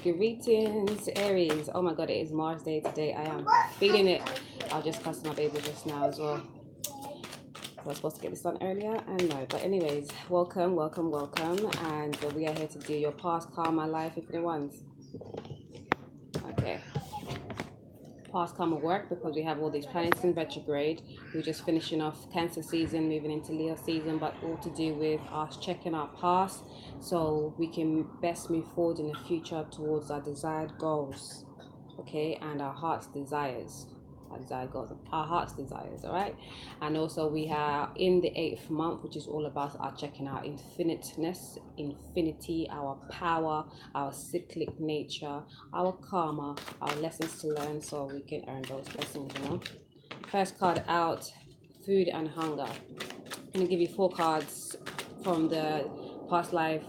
Greetings, Aries. Oh my god, it is Mars Day today. I am feeling it. I just cussed my baby just now as well. I was supposed to get this done earlier, and no. But anyways, welcome. And we are here to do your past karma life infinite ones. Okay. Past karma work, because we have all these planets in retrograde. We're just finishing off Cancer season, moving into Leo season, but all to do with us checking our past so we can best move forward in the future towards our desired goals, okay, and our heart's desires. Our heart's desires, all right. And also we are in the 8th month, which is all about our checking our infiniteness, infinity, our power, our cyclic nature, our karma, our lessons to learn so we can earn those blessings, you know. First card out, food and hunger. I'm going to give you 4 cards from the past life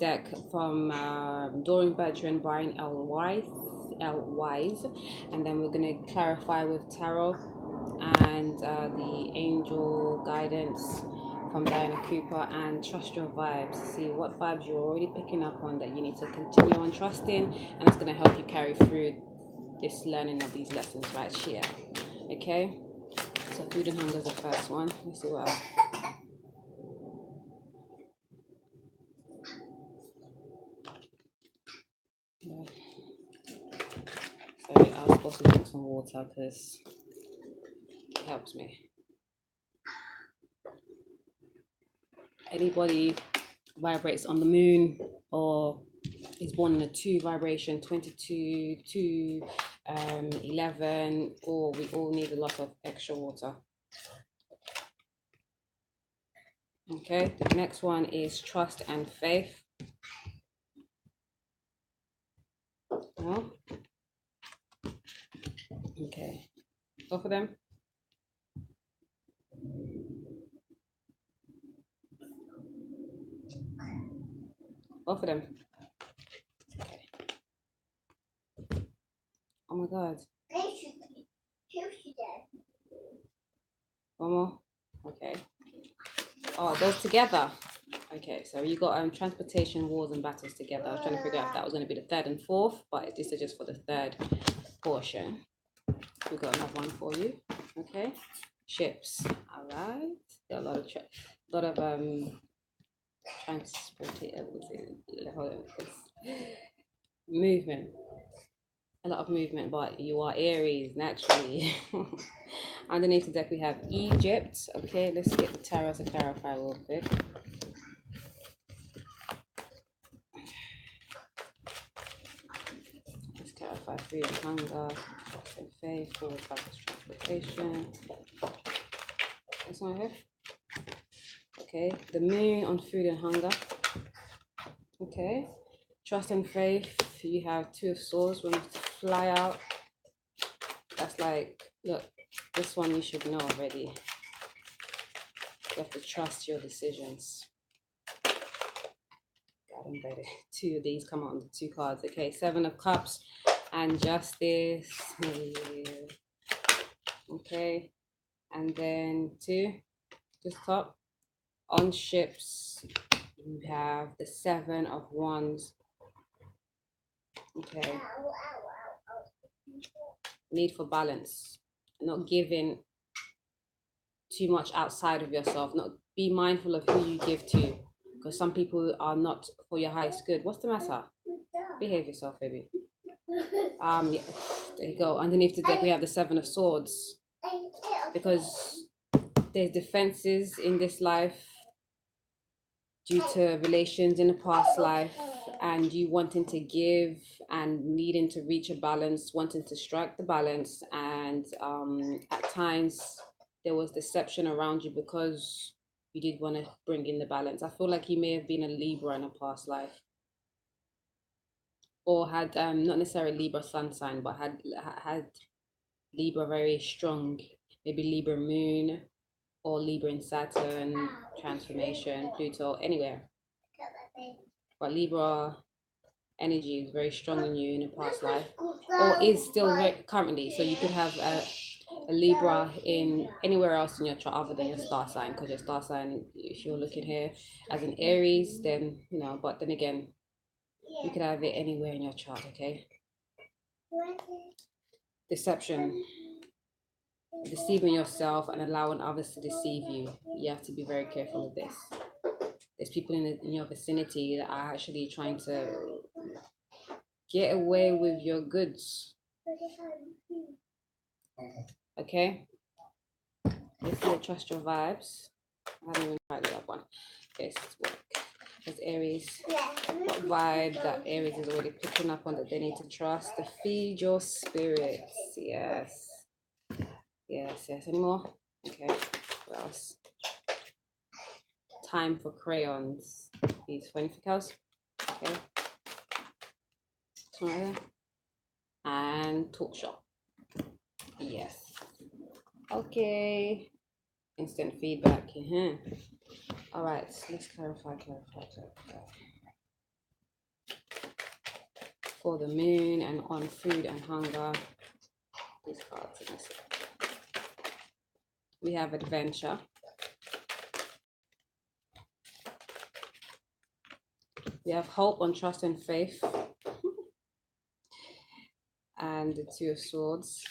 deck from Doreen Berger and Brian L. Wise, and then we're going to clarify with tarot and the angel guidance from Diana Cooper, and trust your vibes. See what vibes you're already picking up on that you need to continue on trusting, and it's going to help you carry through this learning of these lessons right here. Okay, so food and hunger is the first one. Let's see what else. Sorry, I was supposed to drink some water because it helps me. Anybody vibrates on the moon or is born in a 2 vibration, 22, 2, 11, or we all need a lot of extra water. Okay, the next one is trust and faith. No? Okay, both of them. Both of them. Okay. Oh my god. One more. Okay. Oh, those together. Okay, so you got transportation, wars, and battles together. I was trying to figure out if that was going to be the 3rd and 4th, but this is just for the 3rd portion. We've got another one for you. Okay, ships. All right. Got a lot of movement. A lot of movement, but you are Aries naturally. Underneath the deck we have Egypt. Okay, let's get the tarot to clarify real quick. Let's clarify food and hunger, trust and faith, forward focus, transportation. This one here. Okay, the moon on food and hunger. Okay, trust and faith. You have 2 of swords when you fly out. That's like, look, this one you should know already. You have to trust your decisions. God, I'm ready. 2 of these come out on the 2 cards. Okay, 7 of cups and justice. Okay, and then 2, just top. On ships, you have the 7 of wands. Okay. Need for balance. Not giving too much outside of yourself. Not be mindful of who you give to, because some people are not for your highest good. What's the matter? Behave yourself, baby. Yeah, there you go. Underneath the deck we have the 7 of swords, because there's defenses in this life due to relations in the past life, and you wanting to give and needing to reach a balance, wanting to strike the balance, and at times there was deception around you because you did want to bring in the balance. I feel like you may have been a Libra in a past life, or had not necessarily Libra sun sign, but had Libra very strong, maybe Libra moon or Libra in Saturn, transformation, Pluto, anywhere. But Libra energy is very strong in you in a past life, or is still currently. So you could have a Libra in anywhere else in your chart other than your star sign, because your star sign, if you're looking here as an Aries, then, you know, but then again, You could have it anywhere in your chart, okay? Deception. Deceiving yourself and allowing others to deceive you. You have to be very careful with this. There's people in your vicinity that are actually trying to get away with your goods. Okay? If you trust your vibes. I haven't even tried that one. Okay, so it's work. There's Aries. What vibe that Aries is already picking up on that they need to trust? To feed your spirits. Yes. Yes, yes. Any more? Okay. What else? Time for crayons. These for anything else? Okay. And talk shop. Yes. Okay. Instant feedback. All right. Let's clarify. For the moon and on food and hunger. These cards. We have adventure. We have hope on trust and faith. And the Two of Swords.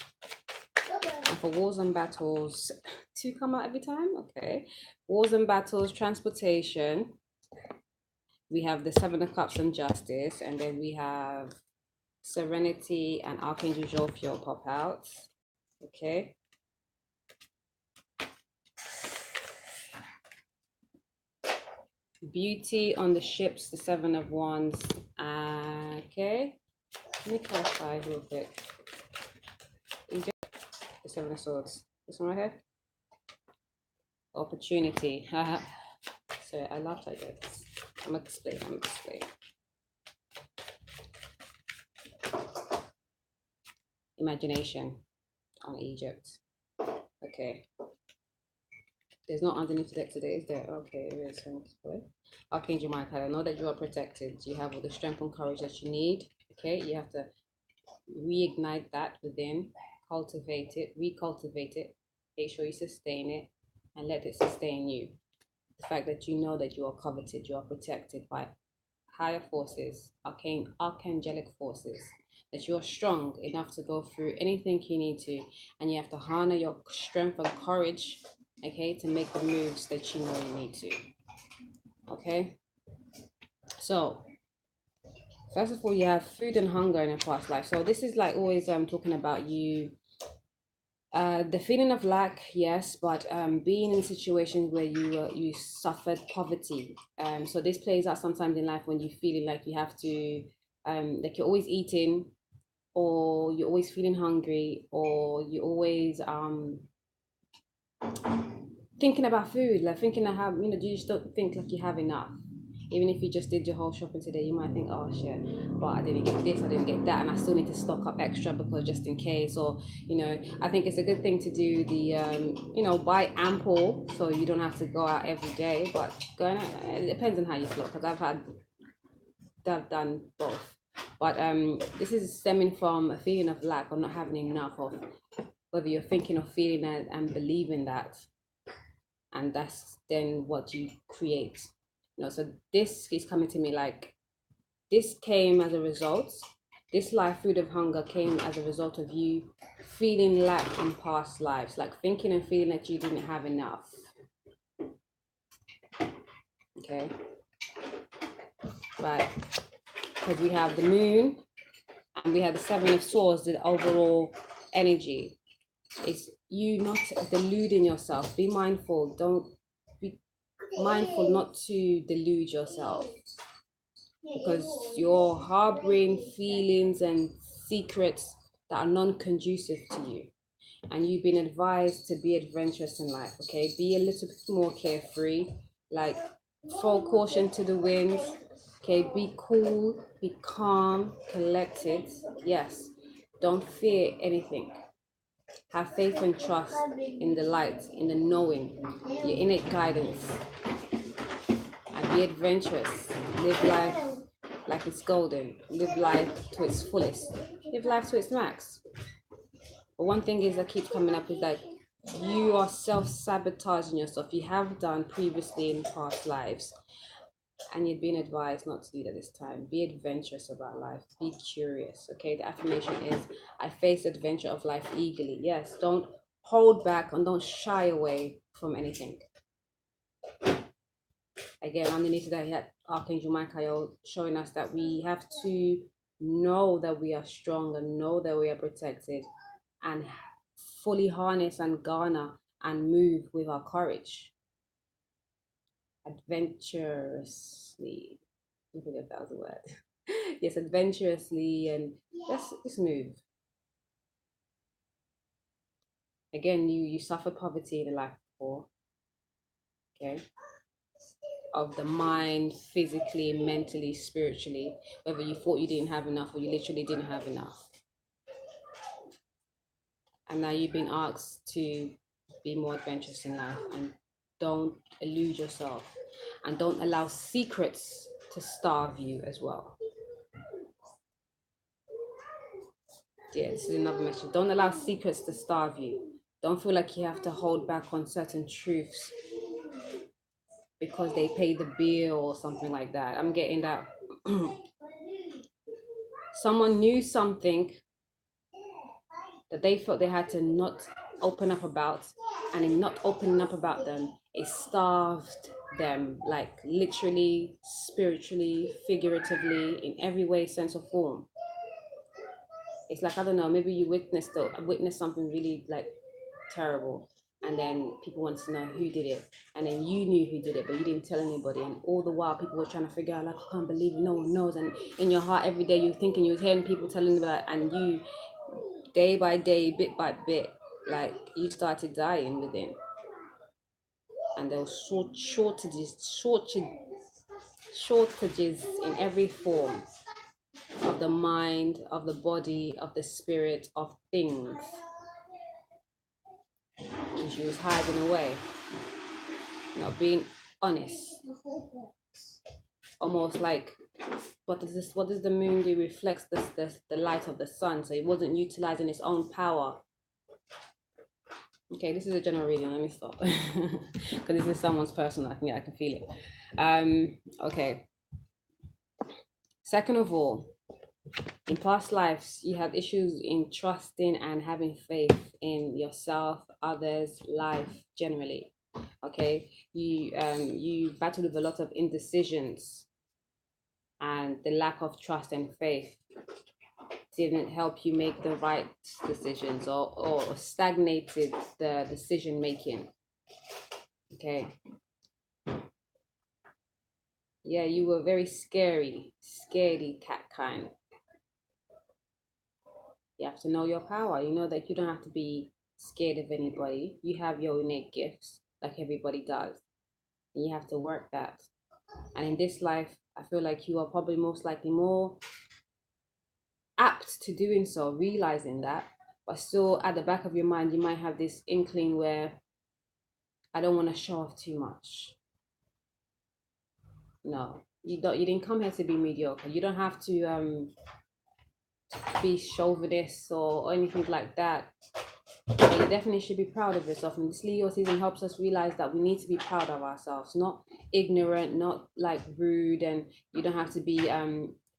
And for wars and battles, two come out every time? Okay. Wars and battles, transportation. We have the Seven of Cups and Justice. And then we have Serenity and Archangel Jophiel pop out. Okay. Beauty on the ships, the Seven of Wands. Okay. Let me clarify real quick. The Seven of Swords. This one right here. Opportunity. Sorry, I laughed at this. I'm gonna explain. Imagination on Egypt. Okay. There's no underneath the deck today, is there? Okay, there is. Archangel Michael, I know that you are protected. You have all the strength and courage that you need. Okay, you have to reignite that within, cultivate it, recultivate it, make sure you sustain it, and let it sustain you. The fact that you know that you are coveted, you are protected by higher forces, archangelic forces, that you are strong enough to go through anything you need to, and you have to harness your strength and courage, okay, to make the moves that you know you need to. Okay, so first of all, you have food and hunger in a past life. So this is like always talking about you, the feeling of lack, yes, but being in situations where you suffered poverty. So this plays out sometimes in life when you're feeling like you have to, like you're always eating, or you're always feeling hungry, or you're always thinking about food, like thinking of how, you know, do you just don't think like you have enough? Even if you just did your whole shopping today, you might think, oh shit, but I didn't get this, I didn't get that, and I still need to stock up extra because just in case. Or, you know, I think it's a good thing to do the, you know, buy ample so you don't have to go out every day. But going out, it depends on how you feel, because I've done both. But this is stemming from a feeling of lack or not having enough, of whether you're thinking or feeling it and believing that. And that's then what you create. You know, so this is coming to me like, this came as a result, this life, food of hunger, came as a result of you feeling lack in past lives, like thinking and feeling that you didn't have enough. Okay. Right. Because we have the moon and we have the Seven of Swords, the overall energy. It's you not deluding yourself. Be mindful. Don't be mindful not to delude yourself, because you're harboring feelings and secrets that are non-conducive to you, and you've been advised to be adventurous in life. Okay, be a little bit more carefree, like throw caution to the winds. Okay, be cool, be calm, collected. Yes, don't fear anything. Have faith and trust in the light, in the knowing, your innate guidance. And be adventurous. Live life like it's golden. Live life to its fullest. Live life to its max. But one thing is that keeps coming up is that you are self-sabotaging yourself. You have done previously in past lives. And you're being advised not to do that this time. Be adventurous about life. Be curious. Okay. The affirmation is, I face the adventure of life eagerly. Yes. Don't hold back and don't shy away from anything. Again, underneath that, he had Archangel Michael showing us that we have to know that we are strong and know that we are protected and fully harness and garner and move with our courage. Adventurously. I think that was the word. Yes, adventurously, and let's just move. Again, you suffered poverty in the life before. Okay. Of the mind, physically, mentally, spiritually, whether you thought you didn't have enough or you literally didn't have enough. And now you've been asked to be more adventurous in life and don't elude yourself and don't allow secrets to starve you as well. Yeah, this is another message. Don't allow secrets to starve you. Don't feel like you have to hold back on certain truths because they pay the bill or something like that. I'm getting that. Someone knew something that they felt they had to not open up about, and in not opening up about them, it starved them, like literally, spiritually, figuratively, in every way, sense or form. It's like, I don't know, maybe you witnessed something really like terrible, and then people wanted to know who did it, and then you knew who did it, but you didn't tell anybody, and all the while people were trying to figure out, like, I can't believe it, no one knows, and in your heart every day you're thinking, you're hearing people telling you that, and you, day by day, bit by bit, like, you started dying within, and there was shortages in every form of the mind, of the body, of the spirit, of things, and she was hiding away, not being honest, almost like, what does the moon do? Reflects the light of the sun, so it wasn't utilizing its own power. Okay, this is a general reading. Let me stop because this is someone's personal. I can feel it. Okay. Second of all, in past lives, you have issues in trusting and having faith in yourself, others, life generally. Okay, you battled with a lot of indecisions, and the lack of trust and faith didn't help you make the right decisions, or stagnated the decision making. Okay. Yeah, you were very scaredy cat kind. You have to know your power. You know that you don't have to be scared of anybody. You have your innate gifts, like everybody does. And you have to work that. And in this life, I feel like you are probably most likely more apt to doing so, realizing that. But still, at the back of your mind, you might have this inkling where I don't want to show off too much. No, you don't. You didn't come here to be mediocre. You don't have to be chauvinist or anything like that. But you definitely should be proud of yourself. And this Leo season helps us realize that we need to be proud of ourselves, not ignorant, not like rude, and you don't have to be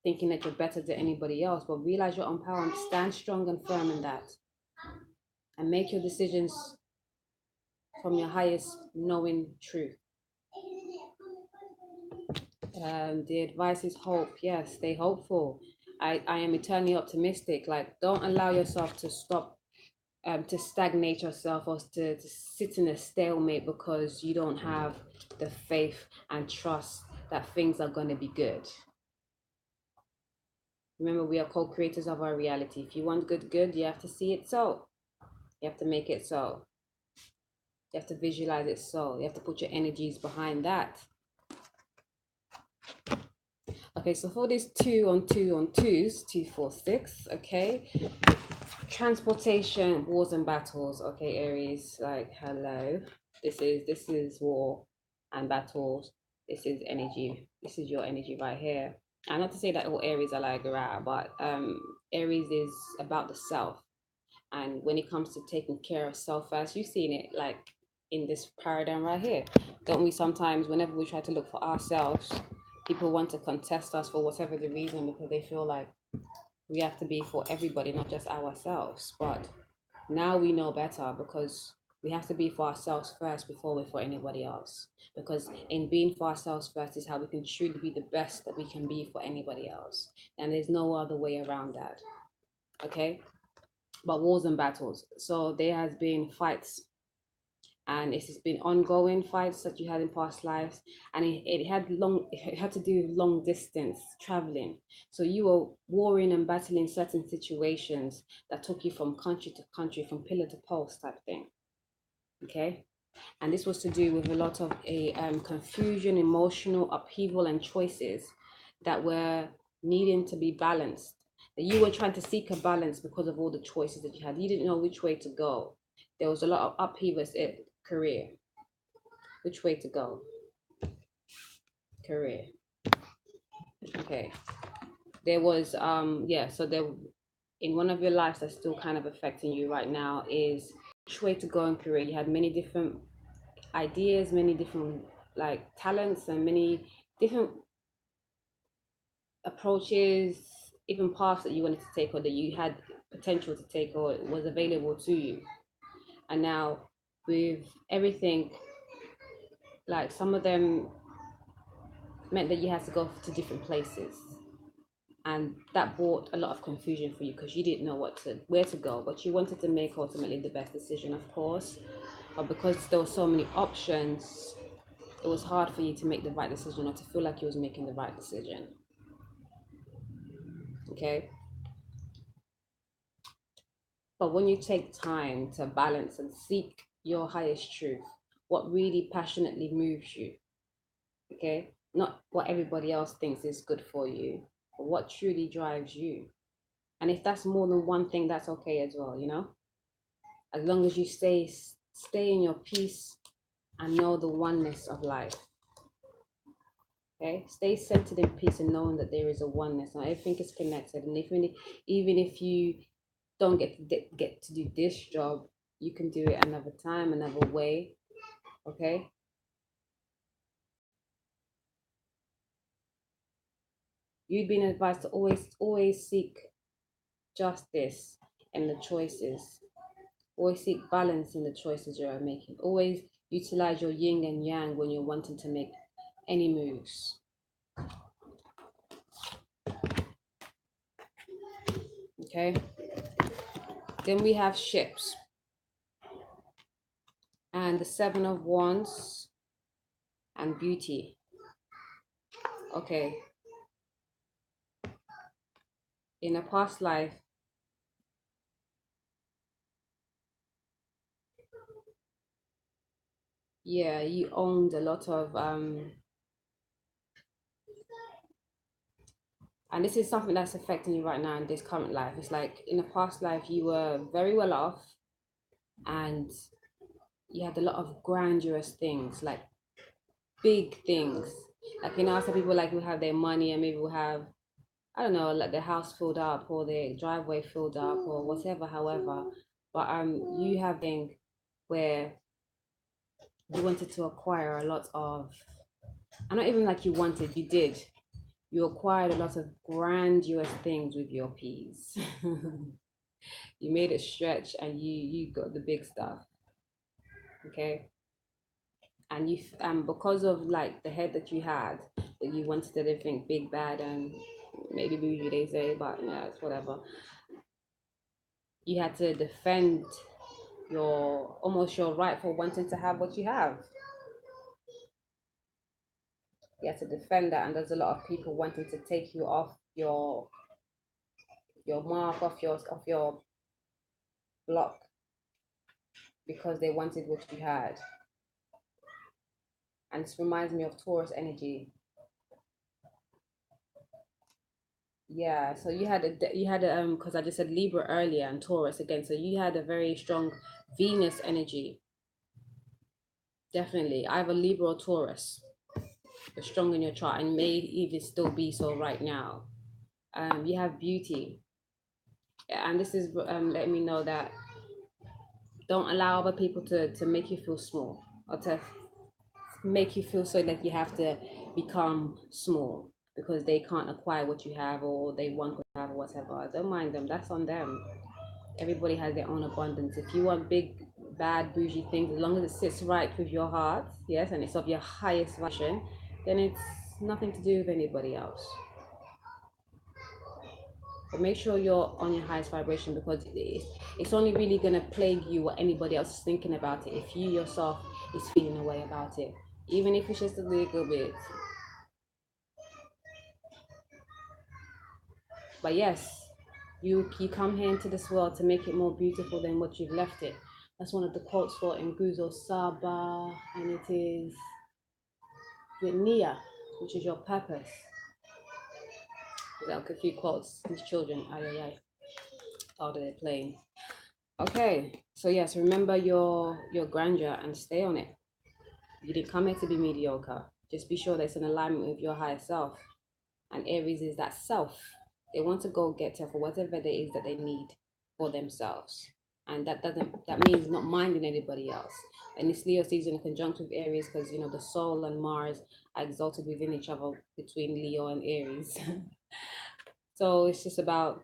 thinking that you're better than anybody else, but realize your own power and stand strong and firm in that. And make your decisions from your highest knowing truth. The advice is hope. Yes, stay hopeful. I am eternally optimistic. Like, don't allow yourself to stop, to stagnate yourself, or to sit in a stalemate because you don't have the faith and trust that things are going to be good. Remember, we are co-creators of our reality. If you want good, you have to see it so. You have to make it so. You have to visualize it so. You have to put your energies behind that. Okay, so for this 2 on 2 on 2s, 2, 4, 6, okay. Transportation, wars and battles. Okay, Aries, like, hello. This is war and battles. This is energy. This is your energy right here. And not to say that all Aries are like that, but Aries is about the self. And when it comes to taking care of self first, you've seen it like in this paradigm right here. Don't we sometimes, whenever we try to look for ourselves, People want to contest us for whatever the reason, because they feel like we have to be for everybody, not just ourselves. But now we know better, because we have to be for ourselves first before we're for anybody else. Because in being for ourselves first is how we can truly be the best that we can be for anybody else. And there's no other way around that. Okay? But wars and battles. So there has been fights, and it's been ongoing fights that you had in past lives, and it had to do with long distance traveling. So you were warring and battling certain situations that took you from country to country, from pillar to post type thing. Okay. And this was to do with a lot of confusion, emotional upheaval, and choices that were needing to be balanced. That you were trying to seek a balance because of all the choices that you had. You didn't know which way to go. There was a lot of upheavals in career. Which way to go? Career. Okay. There was so there, in one of your lives that's still kind of affecting you right now, is which way to go in career. You had many different ideas, many different like talents, and many different approaches, even paths that you wanted to take, or that you had potential to take, or was available to you. And now with everything, like some of them meant that you had to go to different places, and that brought a lot of confusion for you, because you didn't know where to go, but you wanted to make ultimately the best decision, of course. But because there were so many options, it was hard for you to make the right decision, or to feel like you was making the right decision. Okay. But when you take time to balance and seek your highest truth, what really passionately moves you, okay, not what everybody else thinks is good for you, but what truly drives you. And if that's more than one thing, that's okay as well, you know, as long as you stay in your peace and know the oneness of life. Okay, stay centered in peace and knowing that there is a oneness, and everything is connected. And even if you don't get to do this job, you can do it another time, another way. Okay. You've been advised to always seek justice in the choices. Always seek balance in the choices you are making. Always utilize your yin and yang when you're wanting to make any moves. Okay. Then we have ships. And the Seven of Wands and beauty. Okay. In a past life, yeah, you owned a lot of and this is something that's affecting you right now in this current life. It's like in a past life you were very well off, and you had a lot of grandiose things, like big things. Like, you know, some people like will have their money and maybe will have, I don't know, like their house filled up or their driveway filled up or whatever, however. But you have thing where you wanted to acquire a lot of, and not even like you wanted, you did. You acquired a lot of grandiose things with your peas. You made it stretch, and you got the big stuff. Okay. And because of like the head that you had, that you wanted everything big, bad, and maybe bougie, they say, but yeah, it's whatever. You had to defend almost your right for wanting to have what you have. You had to defend that, and there's a lot of people wanting to take you off your mark, off your block, because they wanted what you had. And this reminds me of Taurus energy. Yeah, so you had a because I just said Libra earlier and Taurus again, so you had a very strong Venus energy. Definitely, either Libra or Taurus, are strong in your chart, and may even still be so right now. You have beauty, and this is letting me know that don't allow other people to make you feel small, or to make you feel so like you have to become small because they can't acquire what you have, or they want what you have, or whatever. Don't mind them. That's on them. Everybody has their own abundance. If you want big, bad, bougie things, as long as it sits right with your heart, yes, and it's of your highest vibration, then it's nothing to do with anybody else. But make sure you're on your highest vibration, because it's only really going to plague you what anybody else is thinking about it if you yourself is feeling a way about it, even if it's just a little bit. But yes, you come here into this world to make it more beautiful than what you've left it. That's one of the quotes for Nguzo Saba, and it is with Nia, which is your purpose. Like a few quotes, these children, how they're playing. Okay, so yes, remember your grandeur and stay on it. You didn't come here to be mediocre. Just be sure that it's in alignment with your higher self. And Aries is that self. They want to go get her for whatever it is that they need for themselves. And that means not minding anybody else. And this Leo season in conjunct with Aries, because you know the soul and Mars are exalted within each other between Leo and Aries. So it's just about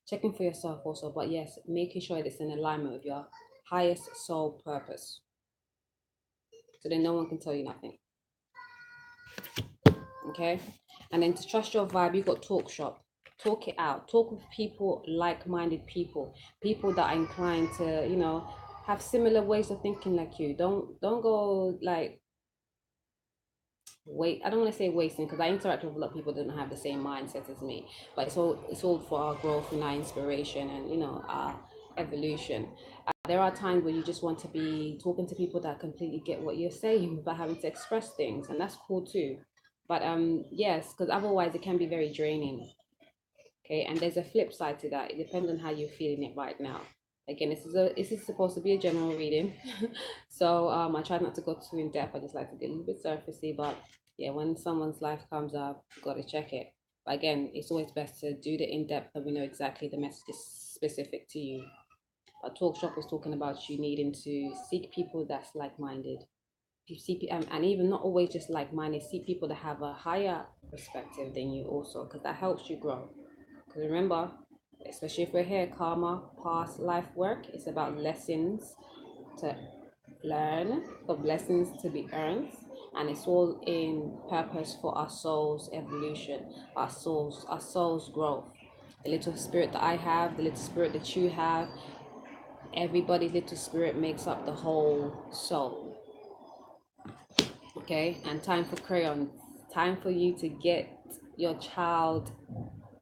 checking for yourself also, but yes, making sure that it's in alignment with your highest soul purpose. So then no one can tell you nothing. Okay? And then to trust your vibe, you got talk shop. Talk it out. Talk with people, like-minded people, people that are inclined to, you know, have similar ways of thinking like you. Don't go like wait. I don't want to say wasting, because I interact with a lot of people that don't have the same mindset as me. But it's all for our growth and our inspiration, and you know, our evolution. There are times where you just want to be talking to people that completely get what you're saying without having to express things, and that's cool too. But yes, because otherwise it can be very draining. Okay, and there's a flip side to that. It depends on how you're feeling it right now. Again, this is supposed to be a general reading, so I try not to go too in depth. I just like to get a little bit surfacey. But yeah, when someone's life comes up, you got to check it. But again, it's always best to do the in depth, so we know exactly the message is specific to you. But talk shop was talking about you needing to seek people that's like minded. You see, and even not always just like minded. See people that have a higher perspective than you also, because that helps you grow. Because remember, especially if we're here, karma, past life work, it's about lessons to learn, for blessings to be earned, and it's all in purpose for our soul's evolution, our soul's growth. The little spirit that I have, the little spirit that you have, everybody's little spirit makes up the whole soul. Okay, and time for crayons. Time for you to get your child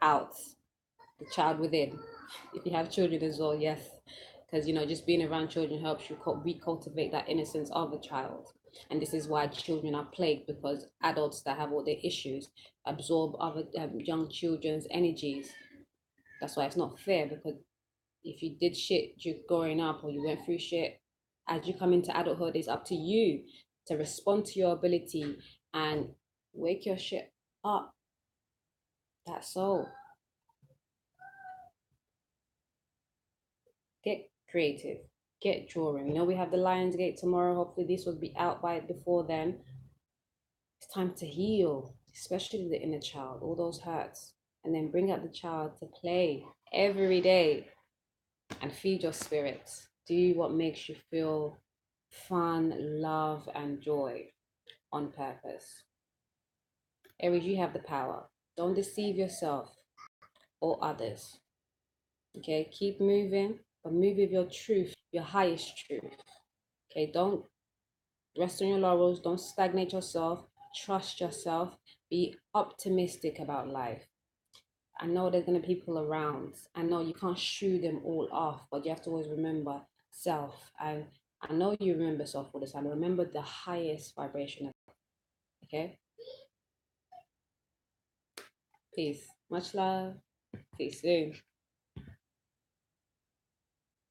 out, the child within. If you have children as well, yes, because you know just being around children helps you recultivate that innocence of a child. And this is why children are plagued, because adults that have all their issues absorb other young children's energies. That's why it's not fair, because if you did shit you growing up, or you went through shit, as you come into adulthood, it's up to you to respond to your ability and wake your shit up. That's all. Get creative, get drawing. You know, we have the Lionsgate tomorrow. Hopefully this will be out by before then. It's time to heal, especially the inner child, all those hurts, and then bring out the child to play every day and feed your spirits. Do what makes you feel fun, love, and joy on purpose. Aries, you have the power. Don't deceive yourself or others. Okay, keep moving, but move with your truth, your highest truth. Okay, don't rest on your laurels. Don't stagnate yourself. Trust yourself. Be optimistic about life. I know there's going to be people around. I know you can't shoo them all off, but you have to always remember self. And I know you remember self all the time. Remember the highest vibration. Okay? Peace. Much love. See you soon.